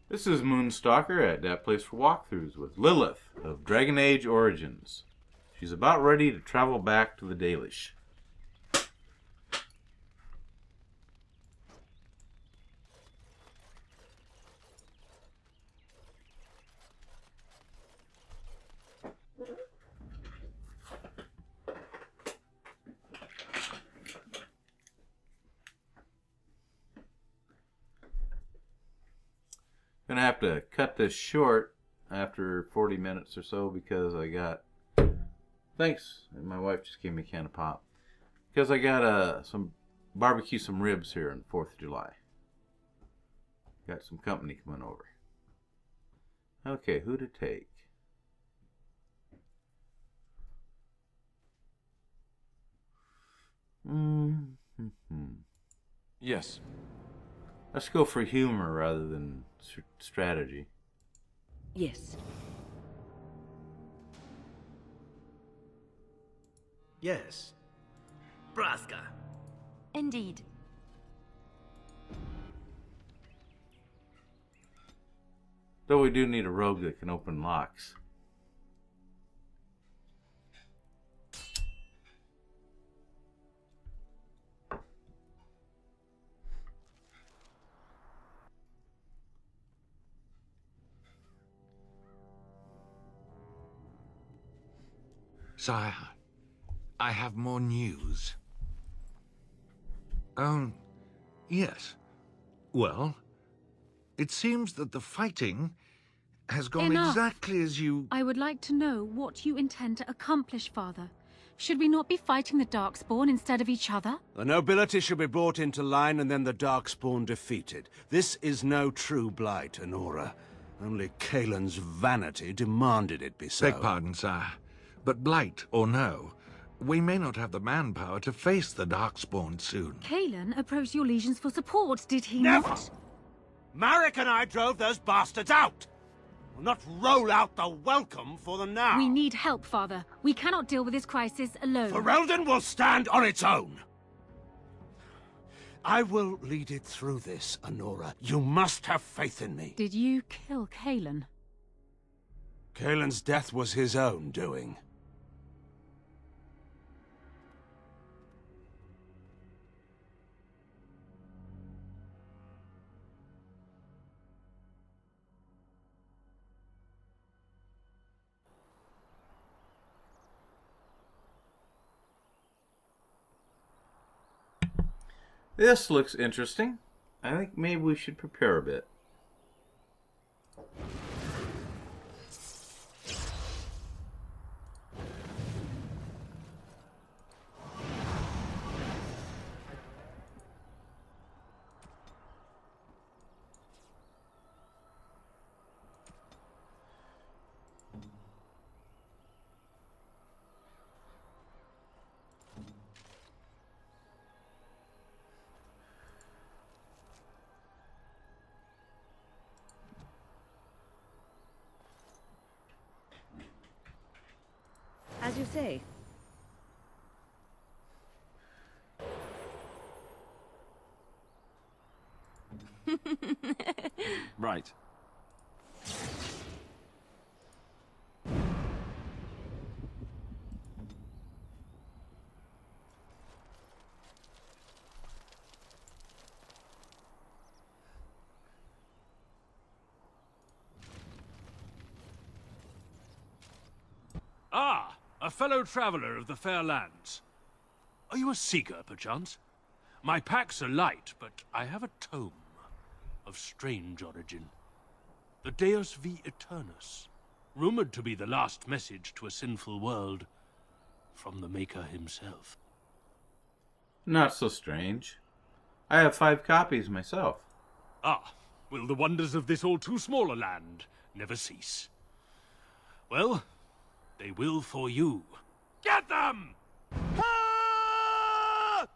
This is Moonstalker at that place for walkthroughs with Lillith of Dragon Age Origins. She's about ready to travel back to the Dalish. Gonna have to cut this short after 40 minutes or so because I got, thanks, my wife just gave me a can of pop, because I got some barbecue, some ribs here on 4th of July. Got some company coming over. Okay, who to take? Yes. Let's go for humor rather than strategy. Yes. Yes. Braska. Indeed. Though we do need a rogue that can open locks. Sire, I have more news. Yes. Well, it seems that the fighting has gone Enough. exactly as you... I would like to know what you intend to accomplish, Father. Should we not be fighting the Darkspawn instead of each other? The nobility should be brought into line and then the Darkspawn defeated. This is no true blight, Honora. Only Kaelin's vanity demanded it be so. Beg pardon, sire. But blight or no, we may not have the manpower to face the Darkspawn soon. Kaelin approached your legions for support, did he Never! not? Marek and I drove those bastards out! We'll not roll out the welcome for them now. We need help, Father. We cannot deal with this crisis alone. Ferelden will stand on its own. I will lead it through this, Honora. You must have faith in me. Did you kill Kaelin? Kaelin's death was his own doing. This looks interesting. I think maybe we should prepare a bit. As you say. Right. Ah, a fellow traveler of the fair lands. Are you a seeker, perchance? My packs are light, but I have a tome of strange origin. The Deus V Eternus, rumored to be the last message to a sinful world from the Maker himself. Not so strange. I have 5 copies myself. Ah, will the wonders of this all too small a land never cease? Well, they will for you. Get them! Ah!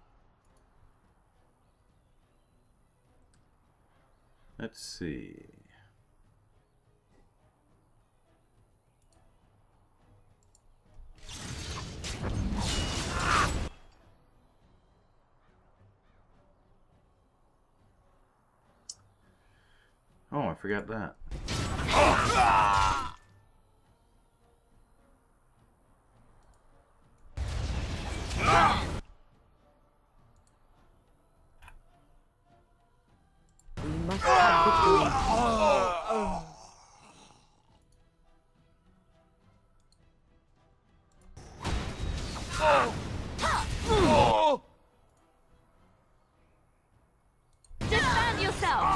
Let's see. Oh, I forgot that. We must have victory. Defend yourself!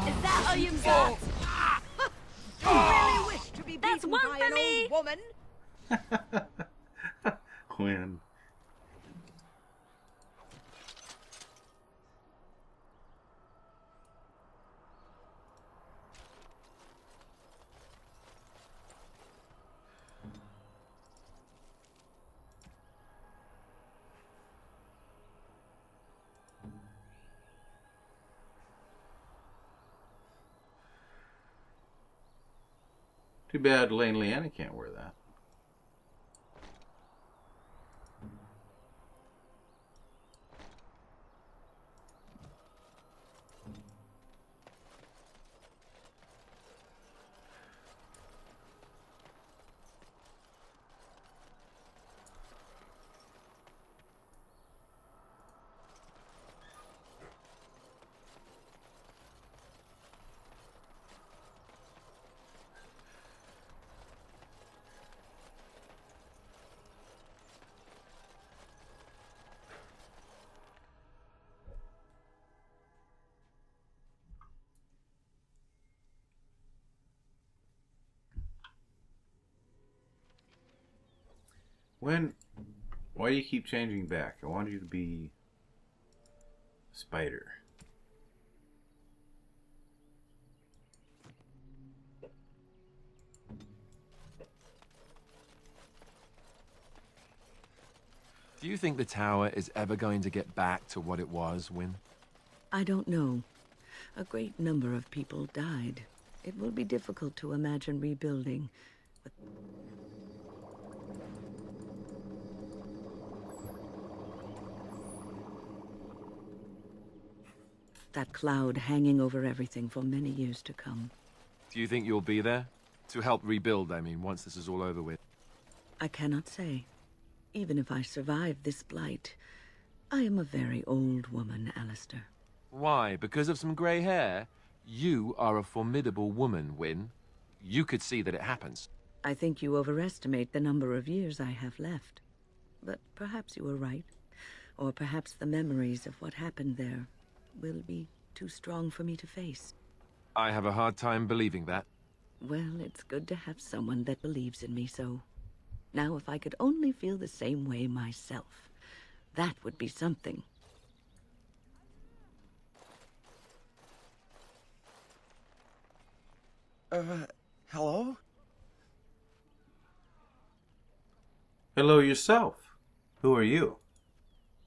Is that all you've got? You really wish to be That's beaten one by for an me. old woman? When? Too bad Lane Leanna can't wear that. Why do you keep changing back? I want you to be Spider. Do you think the tower is ever going to get back to what it was, Wynne? I don't know. A great number of people died. It will be difficult to imagine rebuilding. But that cloud hanging over everything for many years to come. Do you think you'll be there? To help rebuild, I mean, once this is all over with. I cannot say. Even if I survive this blight, I am a very old woman, Alistair. Why? Because of some grey hair? You are a formidable woman, Wynne. You could see that it happens. I think you overestimate the number of years I have left. But perhaps you are right. Or perhaps the memories of what happened there will be too strong for me to face. I have a hard time believing that. Well, it's good to have someone that believes in me so. Now, if I could only feel the same way myself, that would be something. Hello? Hello yourself. Who are you?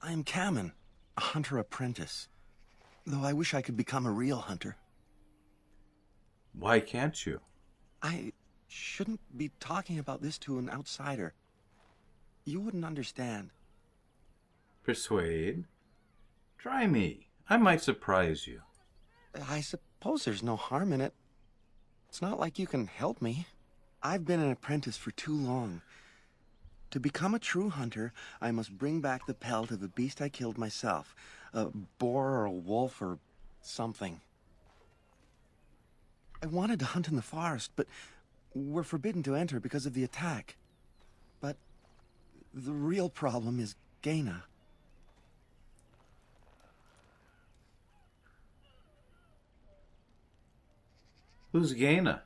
I am Kamen, a hunter apprentice. Though I wish I could become a real hunter. Why can't you? I shouldn't be talking about this to an outsider. You wouldn't understand. Persuade? Try me. I might surprise you. I suppose there's no harm in it. It's not like you can help me. I've been an apprentice for too long. To become a true hunter, I must bring back the pelt of a beast I killed myself. A boar or a wolf or something. I wanted to hunt in the forest, but we're forbidden to enter because of the attack. But the real problem is Gaina. Who's Gaina?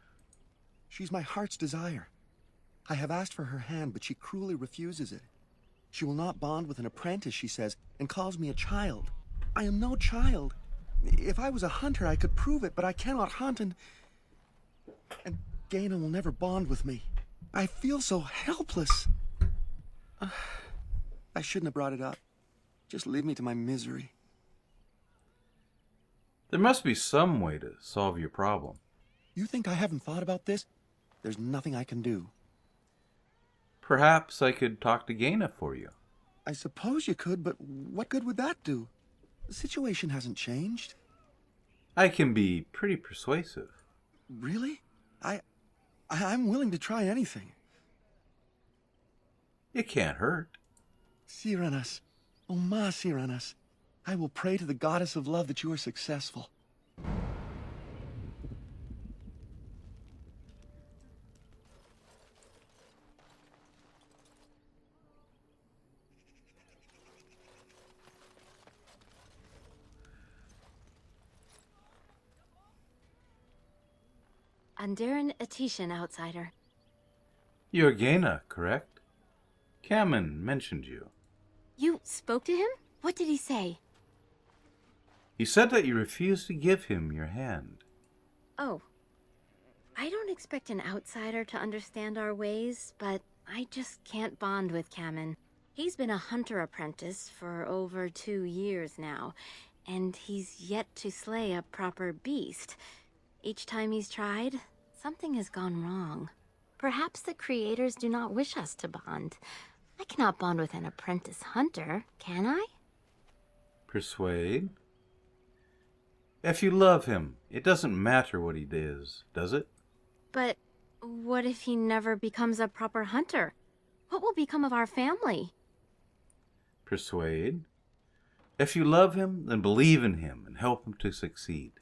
She's my heart's desire. I have asked for her hand, but she cruelly refuses it. She will not bond with an apprentice, she says, and calls me a child. I am no child. If I was a hunter, I could prove it, but I cannot hunt, and Gaina will never bond with me. I feel so helpless. I shouldn't have brought it up. Just leave me to my misery. There must be some way to solve your problem. You think I haven't thought about this? There's nothing I can do. Perhaps I could talk to Gaina for you. I suppose you could, but what good would that do? The situation hasn't changed. I can be pretty persuasive. Really? I'm willing to try anything. It can't hurt. Cyranas, oh ma Cyranas, I will pray to the goddess of love that you are successful. Andiran Atishan, outsider. You're Gaina, correct? Kamen mentioned you. You spoke to him? What did he say? He said that you refused to give him your hand. Oh. I don't expect an outsider to understand our ways, but I just can't bond with Kamen. He's been a hunter apprentice for over 2 years now, and he's yet to slay a proper beast. Each time he's tried, something has gone wrong. Perhaps the creators do not wish us to bond. I cannot bond with an apprentice hunter, can I? Persuade? If you love him, it doesn't matter what he does it? But what if he never becomes a proper hunter? What will become of our family? Persuade? If you love him, then believe in him and help him to succeed.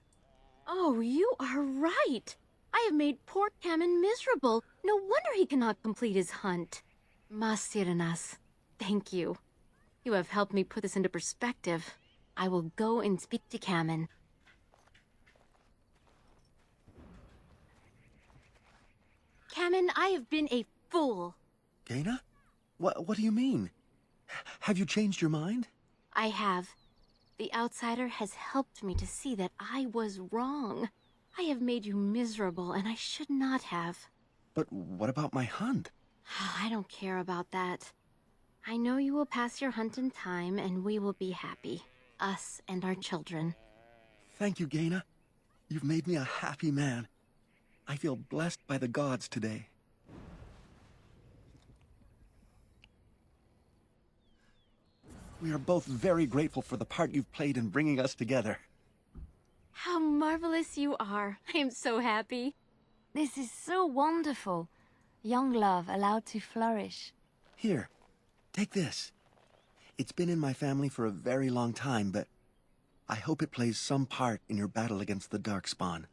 Oh, you are right. I have made poor Kamen miserable. No wonder he cannot complete his hunt. Masiranas, thank you. You have helped me put this into perspective. I will go and speak to Kamen. Kamen, I have been a fool. Gaina? What do you mean? Have you changed your mind? I have. The outsider has helped me to see that I was wrong. I have made you miserable, and I should not have. But what about my hunt? I don't care about that. I know you will pass your hunt in time, and we will be happy. Us and our children. Thank you, Gaina. You've made me a happy man. I feel blessed by the gods today. We are both very grateful for the part you've played in bringing us together. How marvelous you are. I am so happy. This is so wonderful. Young love allowed to flourish. Here, take this. It's been in my family for a very long time, but I hope it plays some part in your battle against the Darkspawn.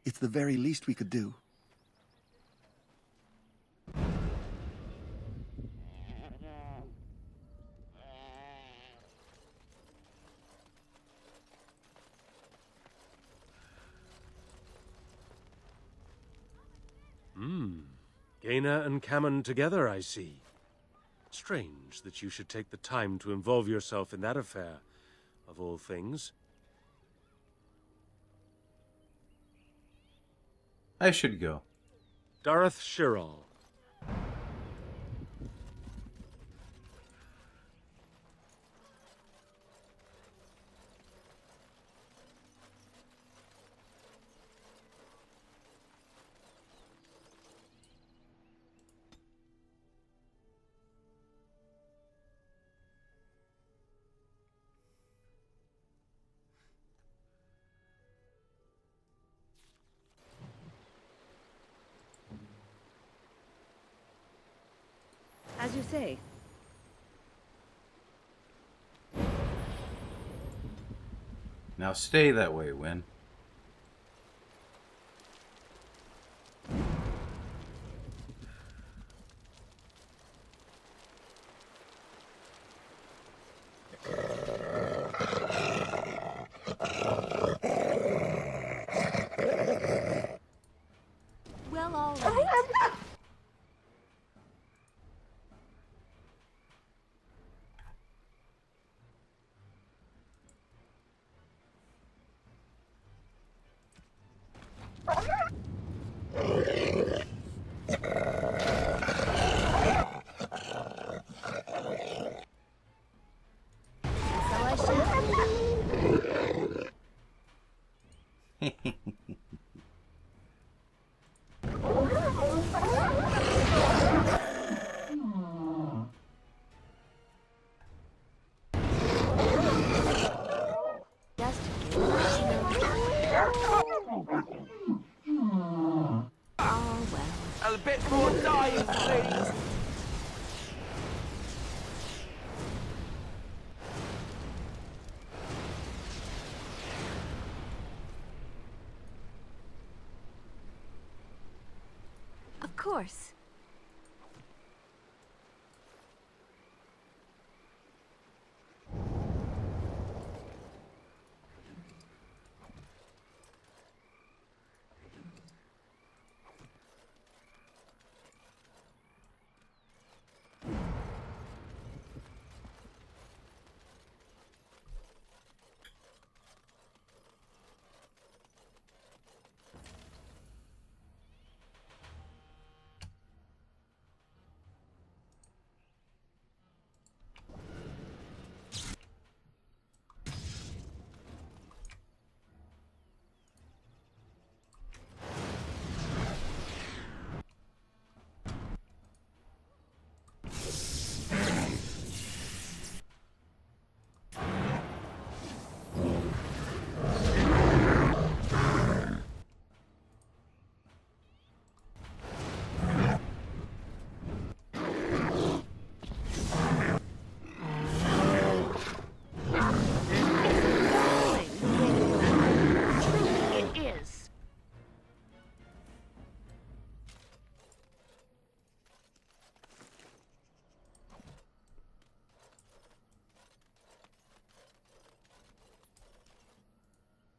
It's the very least we could do. Gaina and Kamen together, I see. Strange that you should take the time to involve yourself in that affair, of all things. I should go. Dareth Shiral. As you say. Now stay that way, Win. Well, all right. Oh, well. A bit more time, please. Of course.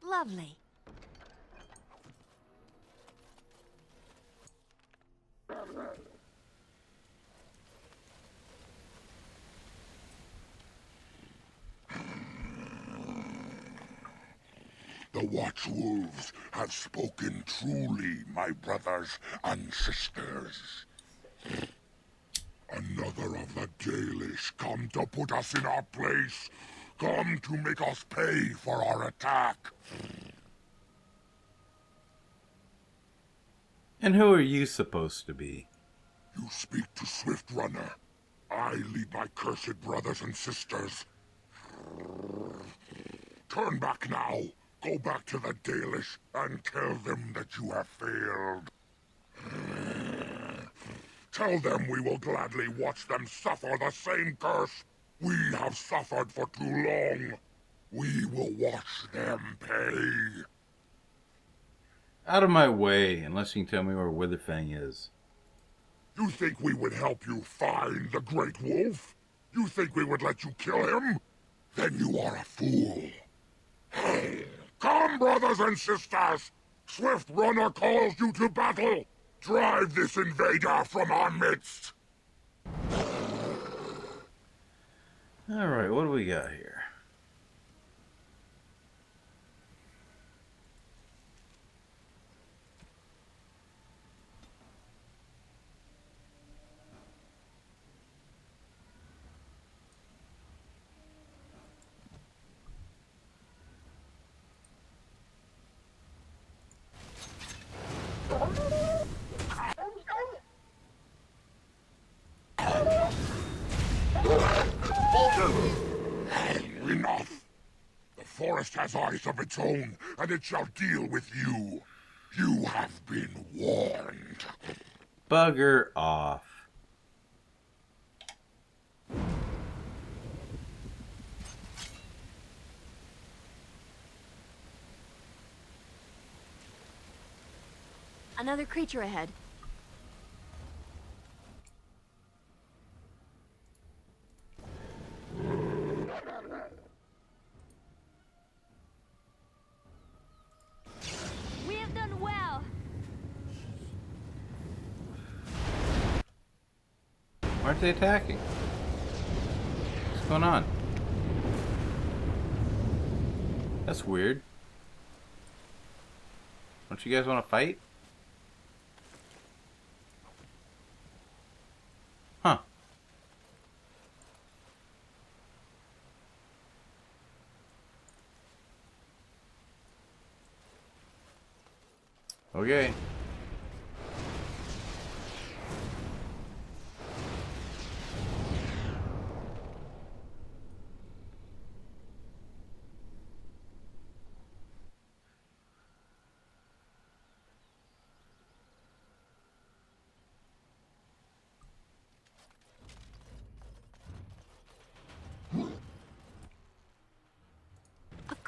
Lovely. The Watchwolves have spoken truly, my brothers and sisters. Another of the Dalish come to put us in our place. Come to make us pay for our attack. And who are you supposed to be? You speak to Swift Runner. I lead my cursed brothers and sisters. Turn back now. Go back to the Dalish and tell them that you have failed. Tell them we will gladly watch them suffer the same curse we have suffered for too long. We will watch them pay. Out of my way, unless you can tell me where Witherfang is. You think we would help you find the Great Wolf? You think we would let you kill him? Then you are a fool. Come, brothers and sisters! Swift Runner calls you to battle! Drive this invader from our midst! Alright, what do we got here? Enough! The forest has eyes of its own, and it shall deal with you. You have been warned. Bugger off. Another creature ahead. We have done well. Why aren't they attacking? What's going on? That's weird. Don't you guys want to fight? Huh. Okay.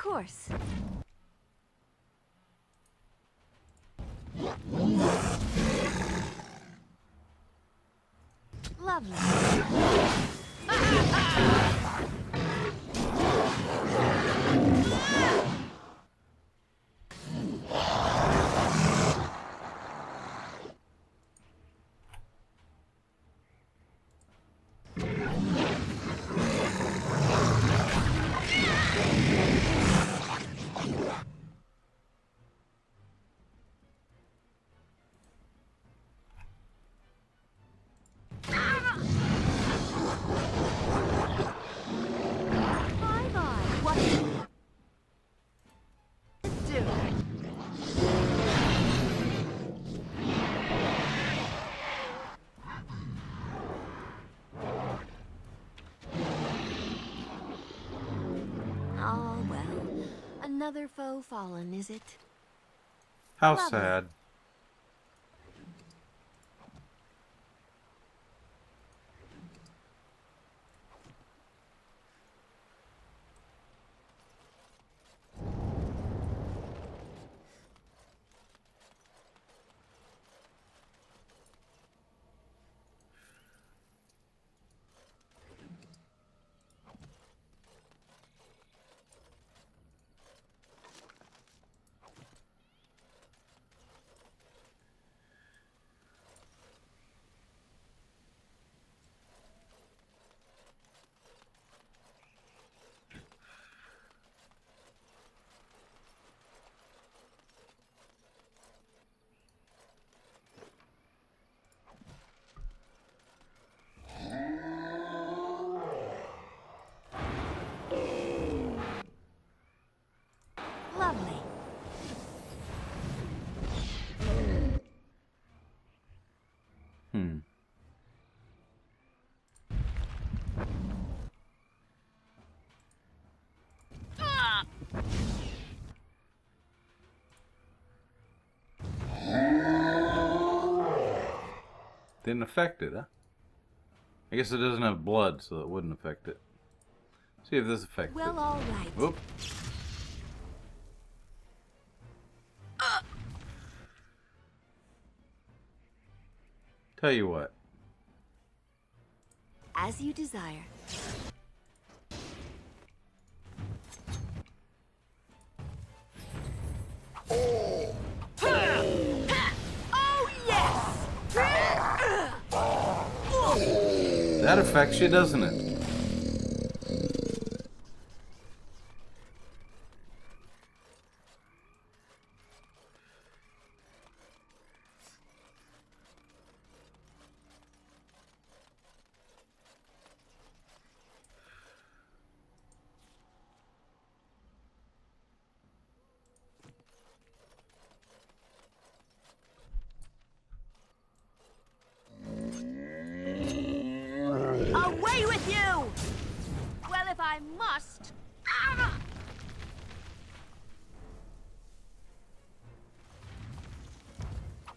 course. Lovely. Oh, well. Another foe fallen, is it? How Lovely. sad. Lovely. Didn't affect it, huh? I guess it doesn't have blood, so it wouldn't affect it. See if this affects it. Well, all right. Whoop. Tell you what. As you desire. Oh! Oh, yes! That affects you, doesn't it? Away with you! Well, if I must.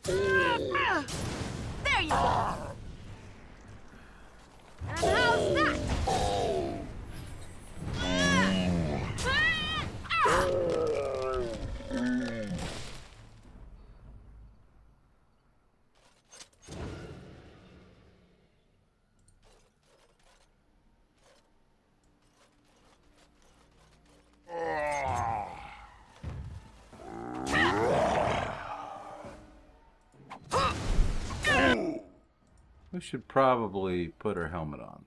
There you go. And how's that? We should probably put her helmet on.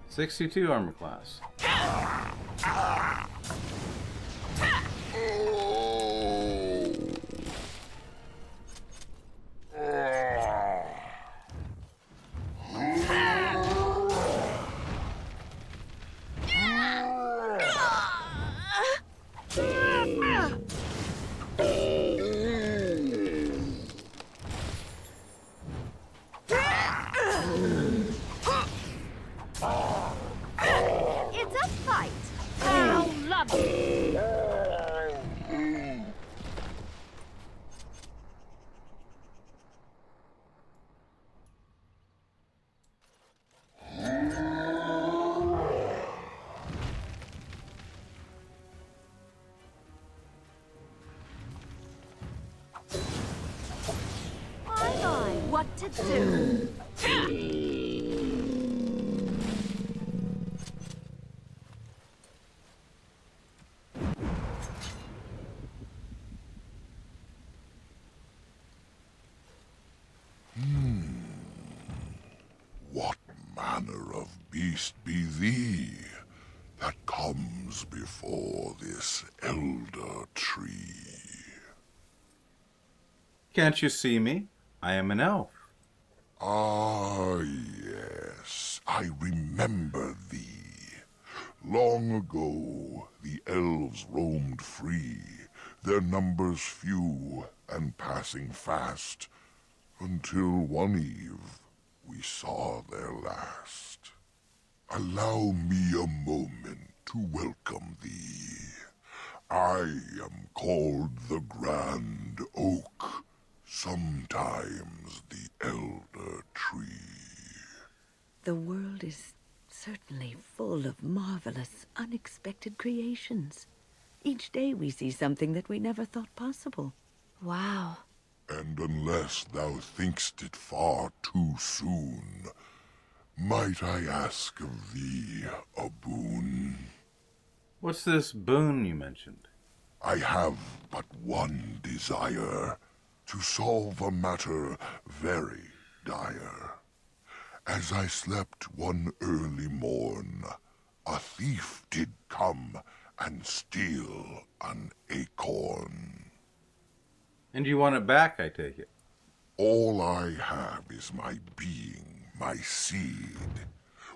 '62 armor class. Come! What to do? What manner of beast be thee that comes before this elder tree? Can't you see me? I am an elf. Ah, yes, I remember thee. Long ago, the elves roamed free, their numbers few and passing fast, until one eve we saw their last. Allow me a moment to welcome thee. I am called the Grand Oak, sometimes the Elder Tree. The world is certainly full of marvelous, unexpected creations. Each day we see something that we never thought possible. Wow. And unless thou think'st it far too soon, might I ask of thee a boon? What's this boon you mentioned? I have but one desire, to solve a matter very dire. As I slept one early morn, a thief did come and steal an acorn. And you want it back, I take it? All I have is my being, my seed.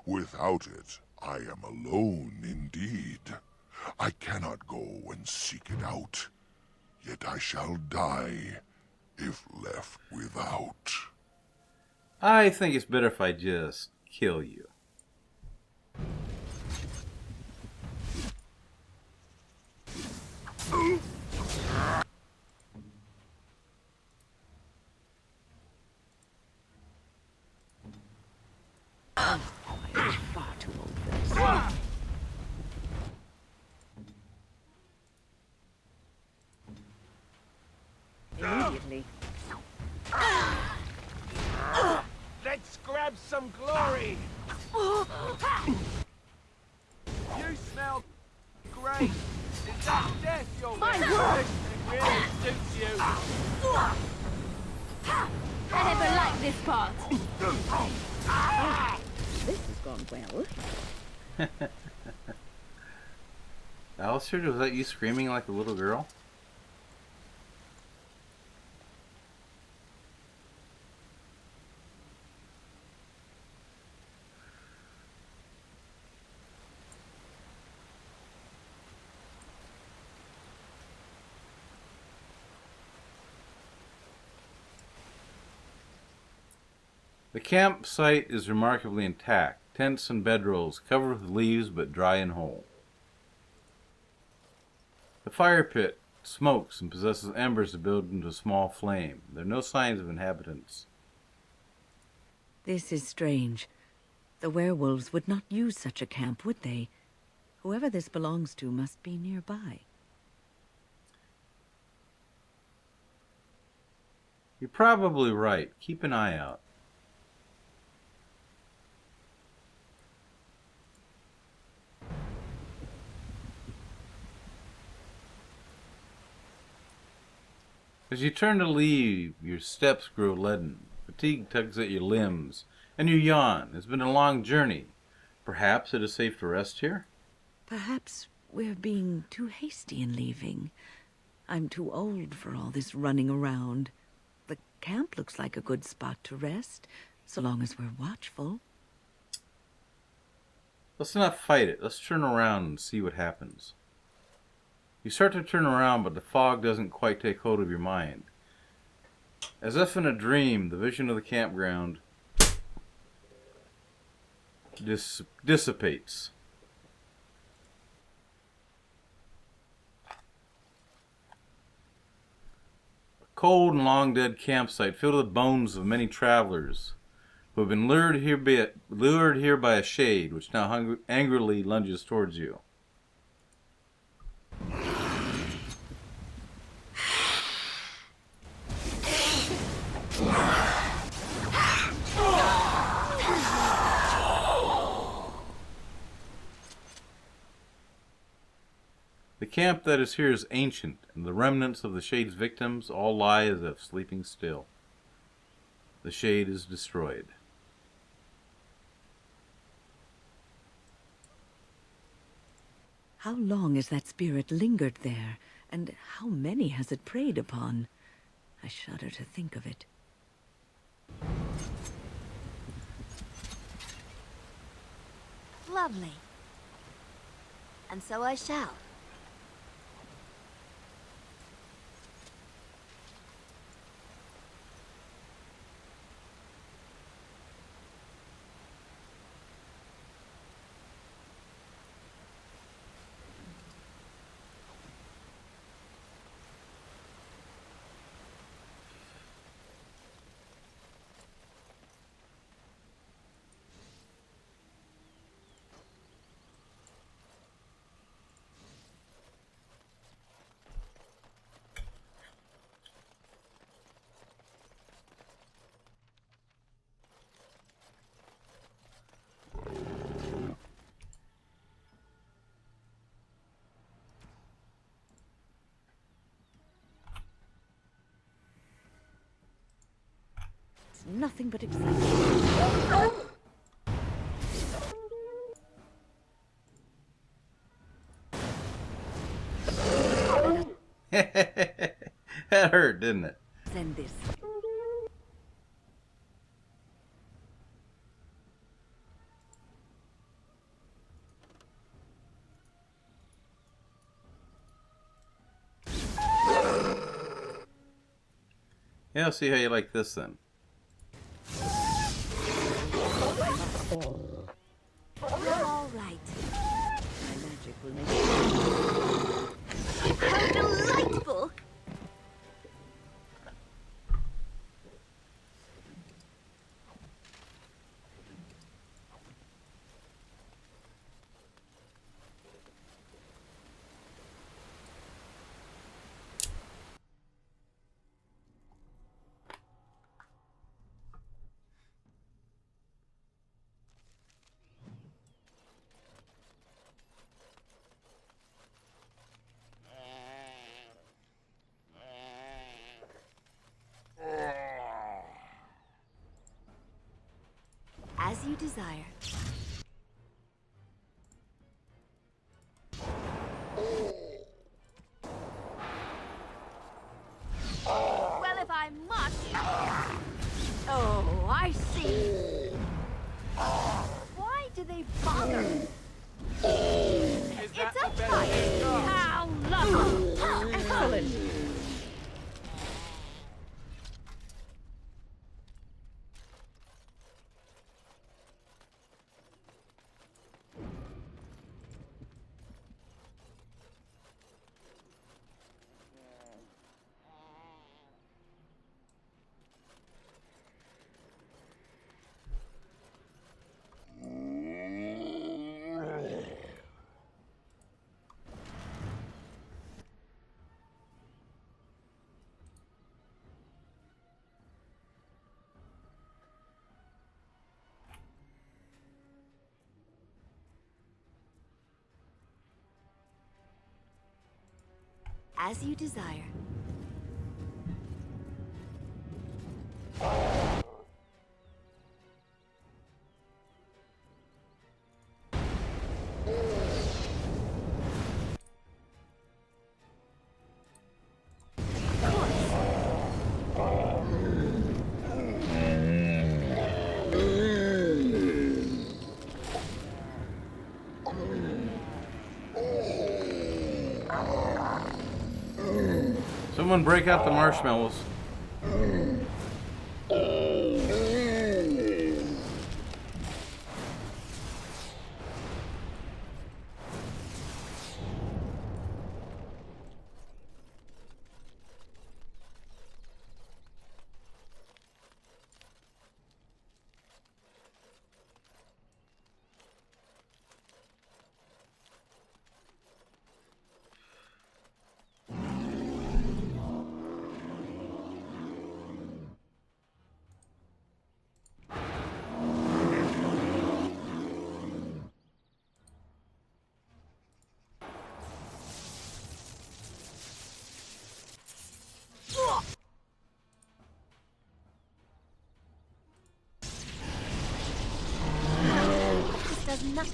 Without it, I am alone indeed. I cannot go and seek it out, yet I shall die if left without. I think it's better if I just kill you. I'm far too old for this. Immediately. Let's grab some glory! You smell great! Is that death you're My wearing? word! It really suits you! I never liked this part. This has gone well. Alistair, was that you screaming like a little girl? The campsite is remarkably intact. Tents and bedrolls covered with leaves but dry and whole. The fire pit smokes and possesses embers to build into a small flame. There are no signs of inhabitants. This is strange. The werewolves would not use such a camp, would they? Whoever this belongs to must be nearby. You're probably right. Keep an eye out. As you turn to leave, your steps grow leaden. Fatigue tugs at your limbs, and you yawn. It's been a long journey. Perhaps it is safe to rest here? Perhaps we're being too hasty in leaving. I'm too old for all this running around. The camp looks like a good spot to rest, so long as we're watchful. Let's not fight it. Let's turn around and see what happens. You start to turn around, but the fog doesn't quite take hold of your mind. As if in a dream, the vision of the campground dissipates. cold and long dead campsite filled with the bones of many travelers who have been lured here by a shade which now angrily lunges towards you. The camp that is here is ancient, and the remnants of the Shade's victims all lie as if sleeping still. The Shade is destroyed. How long has that spirit lingered there, and how many has it preyed upon? I shudder to think of it. Lovely. And so I shall. Nothing but excitement. That hurt, didn't it? Send this. Yeah, I'll see how you like this then. You're all right. My magic will make it. How delightful! As you desire. Well, if I must. Oh, I see. Why do they bother? It's a fight. How lovely. Excellent. As you desire. Someone break out the marshmallows.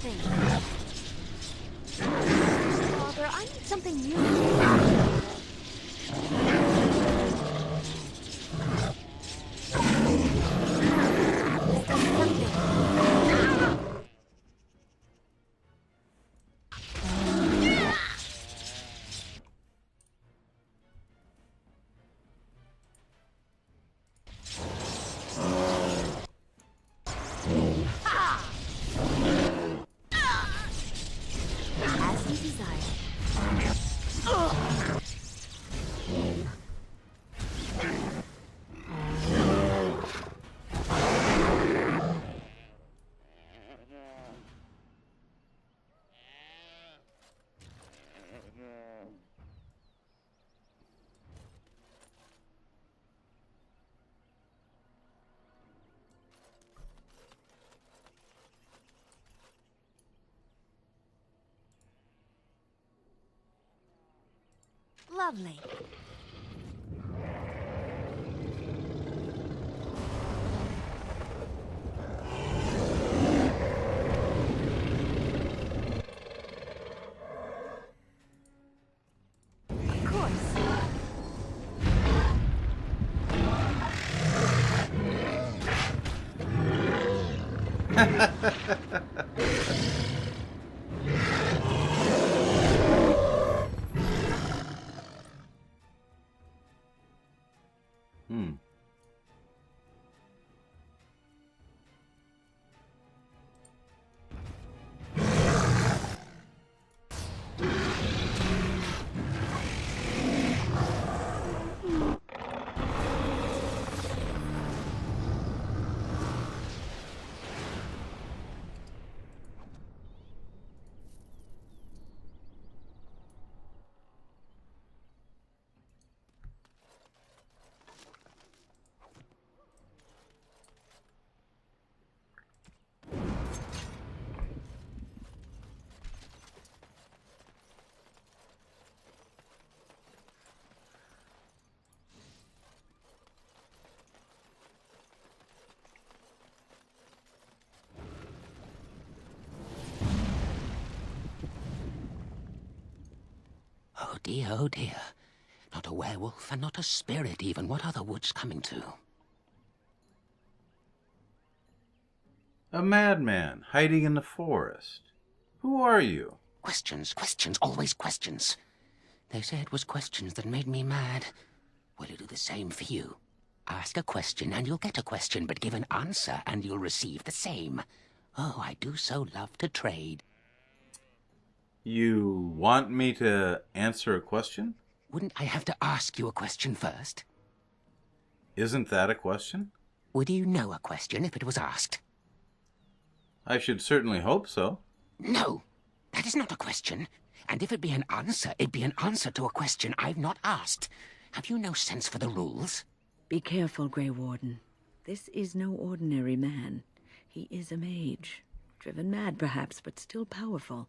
nothing. Father, I need something new. As you desire. Lovely. Of course. Oh dear. Not a werewolf and not a spirit even. What are the woods coming to? A madman hiding in the forest. Who are you? Questions, always questions. They say it was questions that made me mad. Will you do the same for you? Ask a question and you'll get a question, but give an answer and you'll receive the same. Oh, I do so love to trade. You want me to answer a question? Wouldn't I have to ask you a question first? Isn't that a question? Would you know a question if it was asked? I should certainly hope so. No, that is not a question. And if it be an answer, it'd be an answer to a question I've not asked. Have you no sense for the rules? Be careful, Grey Warden. This is no ordinary man. He is a mage. Driven mad, perhaps, but still powerful.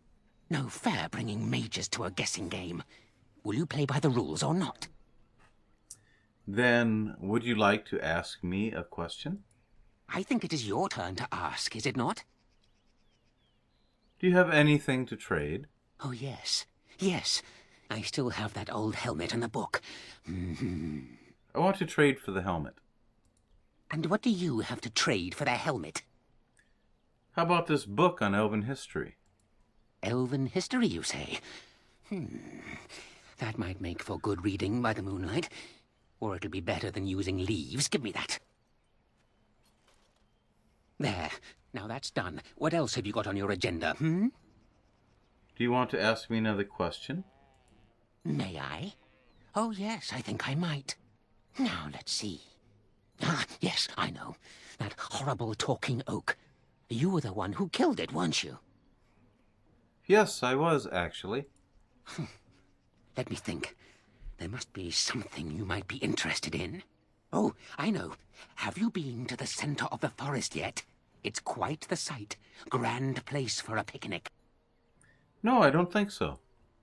No fair bringing mages to a guessing game. Will you play by the rules or not? Then, would you like to ask me a question? I think it is your turn to ask, is it not? Do you have anything to trade? Oh, yes. Yes. I still have that old helmet and the book. I want to trade for the helmet. And what do you have to trade for the helmet? How about this book on elven history? Elven history, you say? That might make for good reading by the moonlight. Or it'll be better than using leaves. Give me that. There. Now that's done. What else have you got on your agenda, Do you want to ask me another question? May I? Oh, yes, I think I might. Now, let's see. Ah, yes, I know. That horrible talking oak. You were the one who killed it, weren't you? Yes, I was, actually. Let me think. There must be something you might be interested in. Oh, I know. Have you been to the center of the forest yet? It's quite the sight. Grand place for a picnic. No, I don't think so.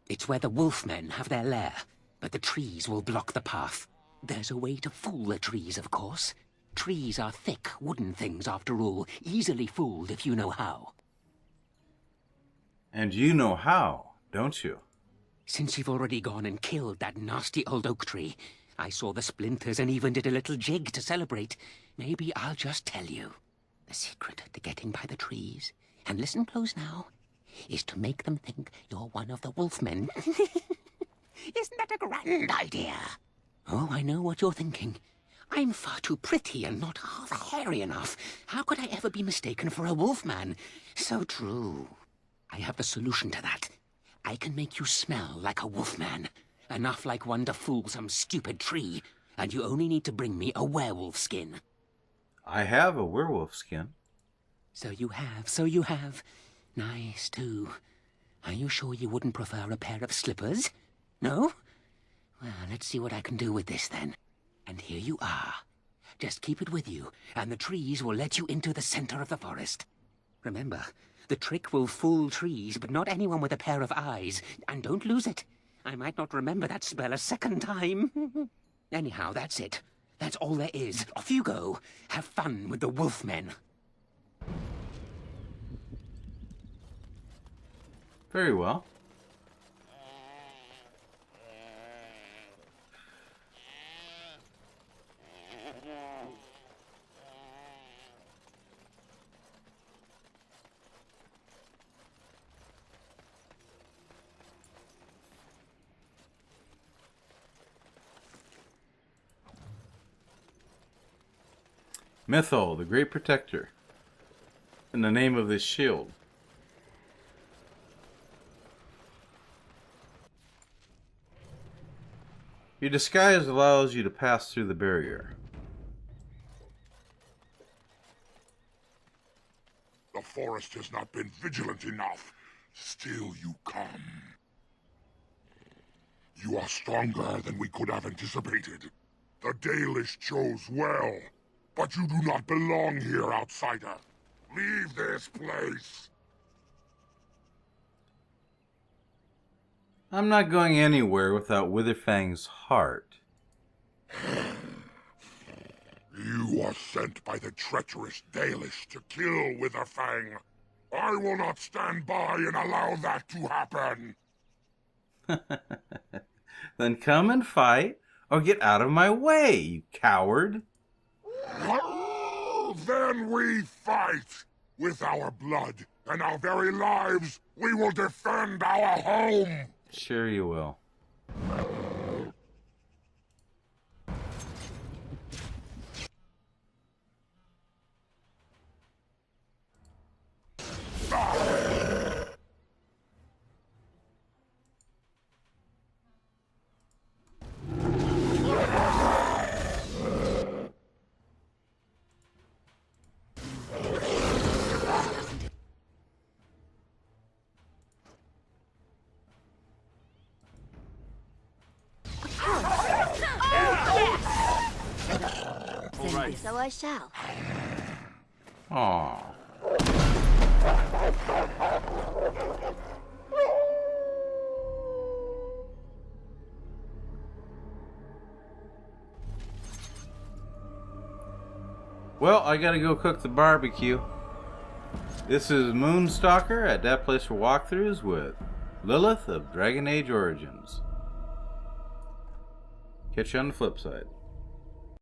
It's where the wolfmen have their lair, but the trees will block the path. There's a way to fool the trees, of course. Trees are thick, wooden things, after all. Easily fooled if you know how. And you know how, don't you? Since you've already gone and killed that nasty old oak tree, I saw the splinters and even did a little jig to celebrate. Maybe I'll just tell you. The secret to getting by the trees, and listen close now, is to make them think you're one of the wolfmen. Isn't that a grand idea? Oh, I know what you're thinking. I'm far too pretty and not half hairy enough. How could I ever be mistaken for a wolfman? So true. I have the solution to that. I can make you smell like a wolfman. Enough like one to fool some stupid tree. And you only need to bring me a werewolf skin. I have a werewolf skin. So you have. Nice, too. Are you sure you wouldn't prefer a pair of slippers? No? Well, let's see what I can do with this, then. And here you are. Just keep it with you, and the trees will let you into the center of the forest. Remember, the trick will fool trees, but not anyone with a pair of eyes. And don't lose it. I might not remember that spell a second time. Anyhow, that's it. That's all there is. Off you go. Have fun with the wolfmen. Very well. Mythol, the Great Protector, in the name of this shield. Your disguise allows you to pass through the barrier. The forest has not been vigilant enough. Still you come. You are stronger than we could have anticipated. The Dalish chose well. But you do not belong here, outsider. Leave this place. I'm not going anywhere without Witherfang's heart. You are sent by the treacherous Dalish to kill Witherfang. I will not stand by and allow that to happen. Then come and fight, or get out of my way, you coward. Then we fight! With our blood and our very lives, we will defend our home! Sure you will. So I shall. Aww. Well, I gotta go cook the barbecue. This is Moonstalker at that place for walkthroughs with Lillith of Dragon Age Origins. Catch you on the flip side.